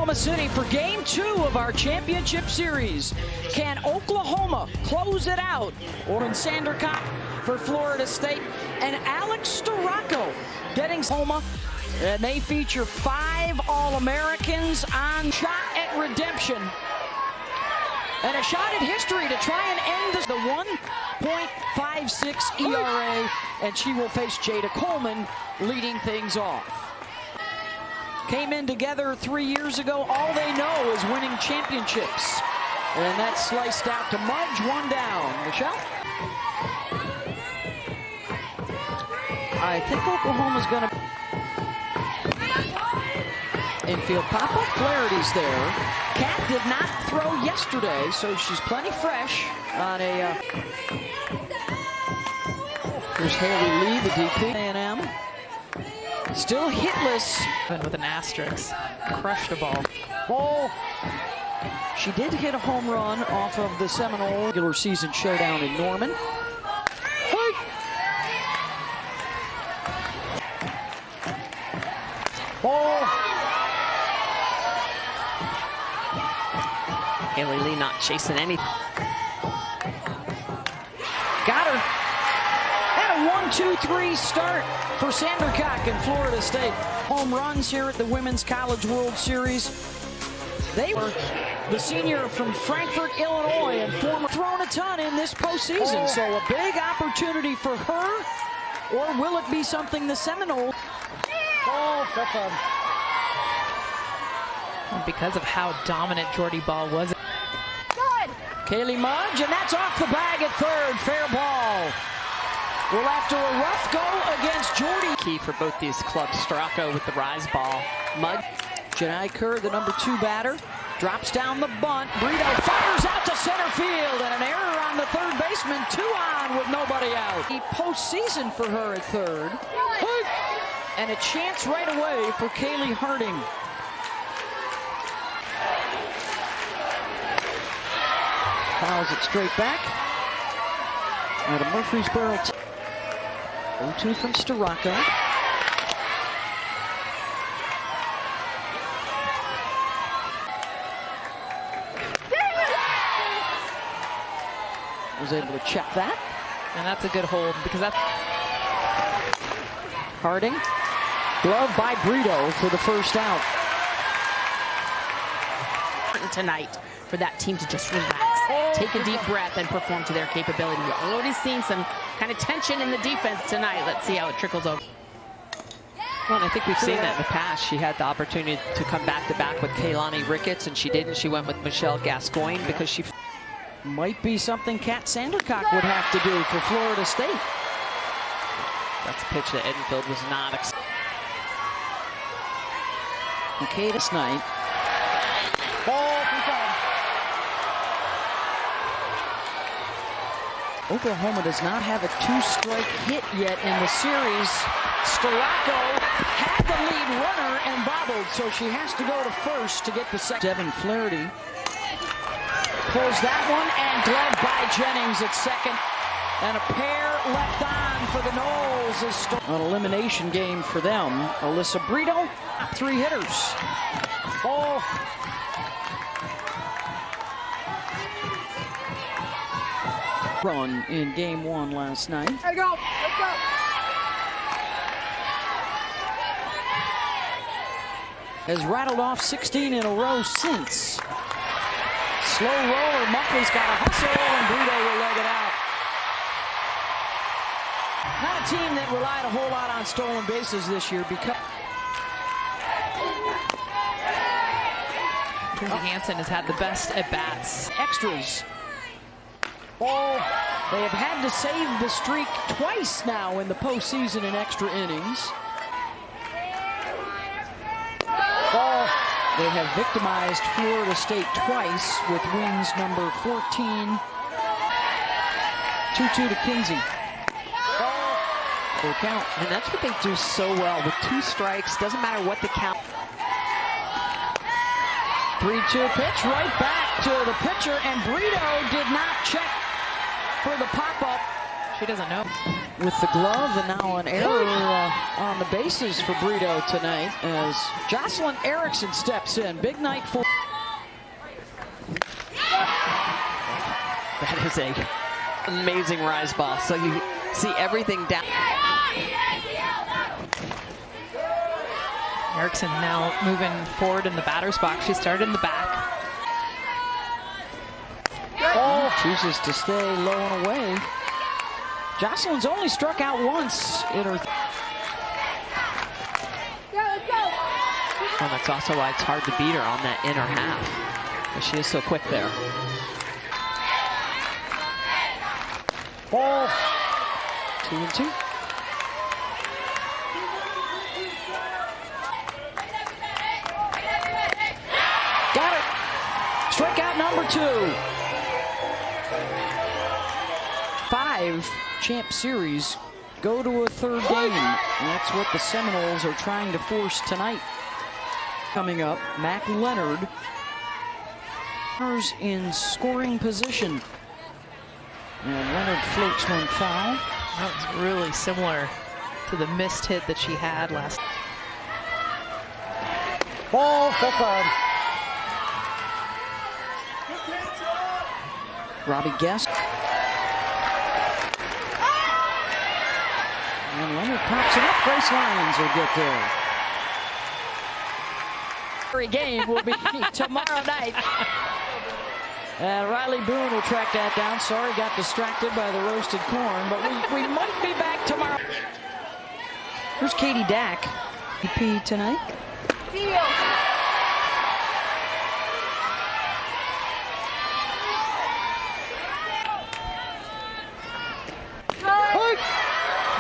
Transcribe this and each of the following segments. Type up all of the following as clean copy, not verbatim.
Oklahoma City for Game 2 of our championship series. Can Oklahoma close it out? Orrin Sandercock for Florida State and Alex Storako getting Oklahoma. And they feature 5 All-Americans on Shot at Redemption. And a shot at history to try and end the 1.56 ERA. And she will face Jada Coleman leading things off. Came in together 3 years ago. All they know is winning championships. And that's sliced out to Mudge, 1 down. Michelle? I think Oklahoma's going to... Infield pop-up, Flaherty's there. Cat did not throw yesterday, so she's plenty fresh on a... Here's Haley Lee, the DP. A&M. Still hitless. With an asterisk. Crushed a ball. Ball. She did hit a home run off of the Seminole regular season showdown in Norman. Ball. Haley Lee not chasing anything. Got her. And a 1-2-3 start for Sandercock in Florida State. Home runs here at the Women's College World Series. They were the senior from Frankfort, Illinois, and former thrown a ton in this postseason. So a big opportunity for her, or will it be something the Seminole? Because of how dominant Jordy Ball was. Good. Kaylee Mudge, and that's off the bag at third. Fair ball. Well, after a rough go against Jordy. Key for both these clubs. Storako with the rise ball. Mudge. Janai Kerr, the number 2 batter, drops down the bunt. Brito fires out to center field, and an error on the third baseman. 2 on with nobody out. The postseason for her at third. And a chance right away for Kaylee Harding. Fouls it straight back. At a Murfreesboro. 0-2 from Storako. Was able to check that. And that's a good hold because that's... Harding. Glove by Brito for the first out. Tonight for that team to just relax, take a deep breath, and perform to their capability. We're already seeing some kind of tension in the defense tonight. Let's see how it trickles over. Well, and I think we've seen that in the past. She had the opportunity to come back-to-back with Kaylani Ricketts, and she didn't. She went with Michelle Gascoigne because she... Might be something Kat Sandercock would have to do for Florida State. That's a pitch that Edenfield was not expecting. Okay, this night. Oklahoma does not have a 2-strike hit yet in the series. Storako had the lead runner and bobbled, so she has to go to first to get the second. Devin Flaherty pulls that one, and glove by Jennings at second. And a pair left on for the Noles. An elimination game for them. Alyssa Brito, 3 hitters. Ball. Run in game 1 last night. Let's go. Let's go. Has rattled off 16 in a row since. Slow roller, Muffley's got a hustle, and Brito will leg it out. Not a team that relied a whole lot on stolen bases this year because... Hansen has had the best at-bats. Extras. Oh, they have had to save the streak twice now in the postseason in extra innings. Oh, they have victimized Florida State twice with wins number 14. 2-2 to Kinsey. Full count. And that's what they do so well. With 2 strikes, doesn't matter what the count. 3-2 pitch right back to the pitcher, and Brito did not check for the pop-up. She doesn't know. With the glove, and now an error on the bases for Brito tonight as Jocelyn Erickson steps in. Big night for... That is a amazing rise ball. So you see everything down. Erickson now moving forward in the batter's box. She started in the back. Chooses to stay low and away. Jocelyn's only struck out once in her... Well, that's also why it's hard to beat her on that inner half. But she is so quick there. Ball. 2-2. Got it. Strikeout number 2. 5 champ series go to a third game. And that's what the Seminoles are trying to force tonight. Coming up, Mac Leonard in scoring position. And Leonard floats one foul. That was really similar to the missed hit that she had last. Ball, full card. Robbie Guest. And Leonard pops it up. Grace Lyons will get there. Every game will be tomorrow night. Riley Boone will track that down. Sorry, got distracted by the roasted corn, but we might be back tomorrow. Here's Katie Dack. EP tonight.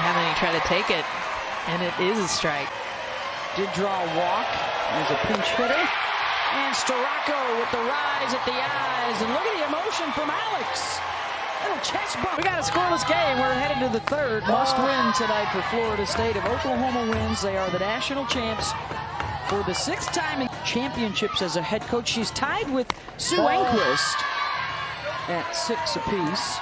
Having to try to take it, and it is a strike. Did draw a walk as a pinch hitter. And Storako with the rise at the eyes. And look at the emotion from Alex. Little chest bump. We got a scoreless game. We're headed to the third. Must win tonight for Florida State. If Oklahoma wins, they are the national champs for the 6th time in championships as a head coach. She's tied with Sue Enquist at 6 apiece.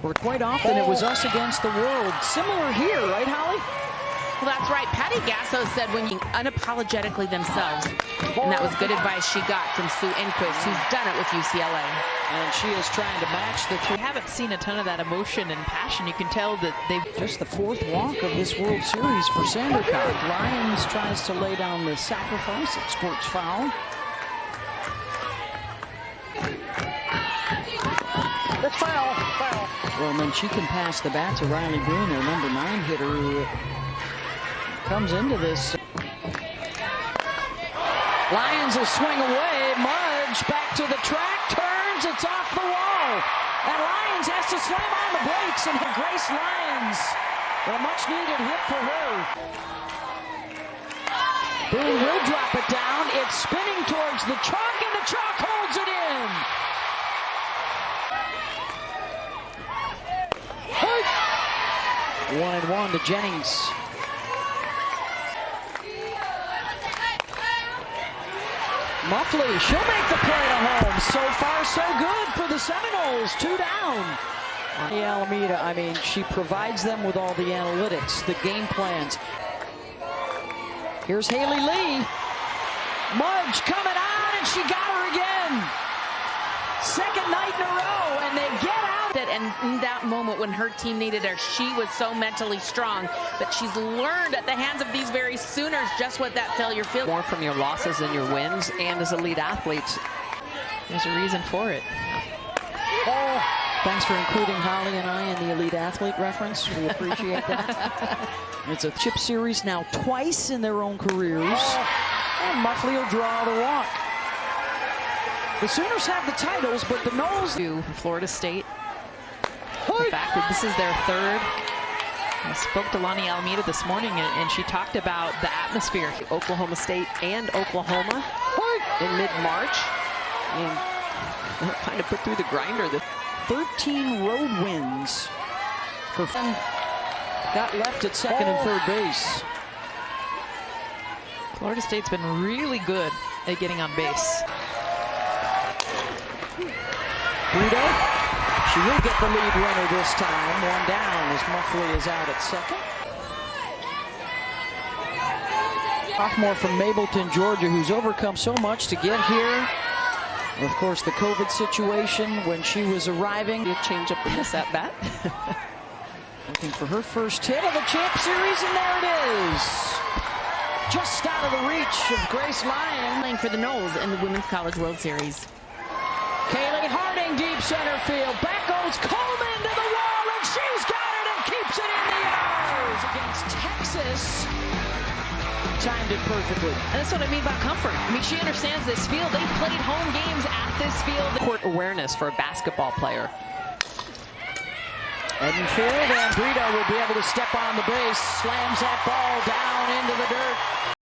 Where quite often it was us against the world. Similar here, right, Holly? Well, that's right. Patty Gasso said when being unapologetically themselves. And that was good advice she got from Sue Enquist, who's done it with UCLA. And she is trying to match the We haven't seen a ton of that emotion and passion. You can tell that they... Just the 4th walk of this World Series for Sandercock. Lyons tries to lay down the sacrifice. It squirts foul. That's foul. Foul. Well, and then she can pass the bat to Riley Boone, their number 9 hitter, who comes into this. Lyons will swing away. Mudge back to the track, turns, it's off the wall. And Lyons has to slam on the brakes, and Grace Lyons, a much-needed hit for her. Boone will drop it down. It's spinning towards the chalk, and the chalk holds it in. 1-1 to Jennings. Muffley, she'll make the play to home. So far, so good for the Seminoles. 2 down. The Alameda, I mean, she provides them with all the analytics, the game plans. Here's Haley Lee. Mudge coming on, and she got her again. 2nd night in a row, and they get out. And in that moment when her team needed her, she was so mentally strong. But she's learned at the hands of these very Sooners just what that failure feels. More from your losses than your wins, and as elite athletes. There's a reason for it. Oh, thanks for including Holly and I in the elite athlete reference. We appreciate that. It's a chip series now twice in their own careers. And Muffley will draw the walk. The Sooners have the titles, but the Noles... To Florida State. The fact that this is their 3rd. I spoke to Lonnie Alameda this morning, and she talked about the atmosphere. Oklahoma State and Oklahoma in mid-March. And they're kind of put through the grinder. 13 road wins for got left at 2nd and 3rd base. Florida State's been really good at getting on base. Brito. She will get the lead runner this time. One down as Muffley is out at second. Sophomore from Mableton, Georgia, who's overcome so much to get here. Of course, the COVID situation when she was arriving. You change up in this at bat. Looking for her first hit of the Champ Series, and there it is. Just out of the reach of Grace Lyon. Playing for the Knowles in the Women's College World Series. Kaylee Harding, deep center field. Back goes Coleman to the wall, and she's got it and keeps it in the air. Against Texas. Timed it perfectly. And that's what I mean by comfort. I mean, she understands this field. They've played home games at this field. Court awareness for a basketball player. Edenfield, and Brito will be able to step on the base. Slams that ball down into the dirt.